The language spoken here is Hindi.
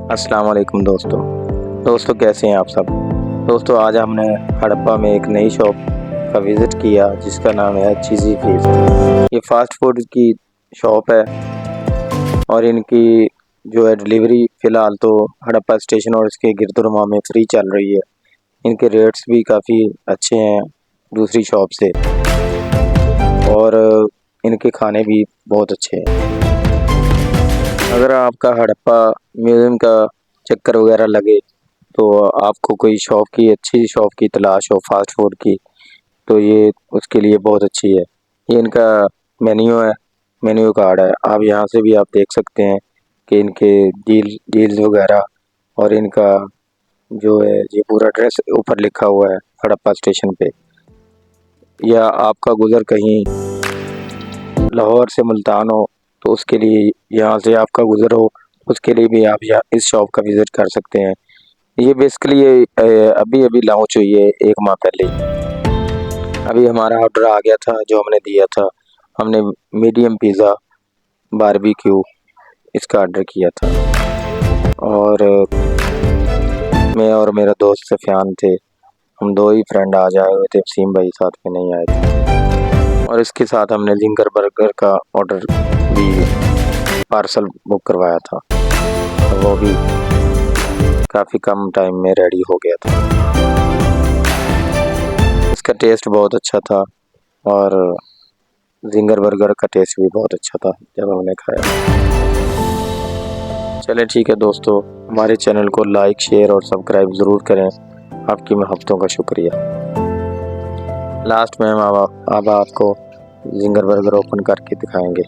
अस्सलाम वालेकुम दोस्तों कैसे हैं आप सब। दोस्तों आज हमने हड़प्पा में एक नई शॉप का विज़िट किया जिसका नाम है चीज़ी फीस्ट। ये फास्ट फूड की शॉप है और इनकी जो है डिलीवरी फ़िलहाल तो हड़प्पा स्टेशन और इसके गिरदुरमा में फ्री चल रही है। इनके रेट्स भी काफ़ी अच्छे हैं दूसरी शॉप से और इनके खाने भी बहुत अच्छे हैं। अगर आपका हड़प्पा म्यूज़ियम का चक्कर वगैरह लगे तो आपको कोई शॉप की अच्छी शॉप की तलाश हो फास्ट फूड की तो ये उसके लिए बहुत अच्छी है। ये इनका मेन्यू है, मेन्यू कार्ड है, आप यहाँ से भी आप देख सकते हैं कि इनके डील्स वगैरह और इनका जो है ये पूरा एड्रेस ऊपर लिखा हुआ है हड़प्पा स्टेशन पे। या आपका गुज़र कहीं लाहौर से मुल्तान हो तो उसके लिए यहाँ से आपका गुज़र हो उसके लिए भी आप यहाँ इस शॉप का विज़िट कर सकते हैं। ये बेसिकली ये अभी अभी लॉन्च हुई है 1 माह पहले ही। अभी हमारा ऑर्डर आ गया था जो हमने दिया था। हमने मीडियम पिज़्ज़ा बारबेक्यू इसका ऑर्डर किया था और मैं और मेरा दोस्त सफ़ियान थे। हम 2 ही फ्रेंड आज आए हुए थे, वसीम भाई साथ में नहीं आए थे। और इसके साथ हमने जिंगर बर्गर का ऑर्डर भी पार्सल बुक करवाया था तो वो भी काफ़ी कम टाइम में रेडी हो गया था। इसका टेस्ट बहुत अच्छा था और जिंगर बर्गर का टेस्ट भी बहुत अच्छा था जब हमने खाया। चलें ठीक है दोस्तों, हमारे चैनल को लाइक शेयर और सब्सक्राइब ज़रूर करें। आपकी महब्बतों का शुक्रिया। लास्ट में हम अब आपको जिंगर बर्गर ओपन करके दिखाएंगे।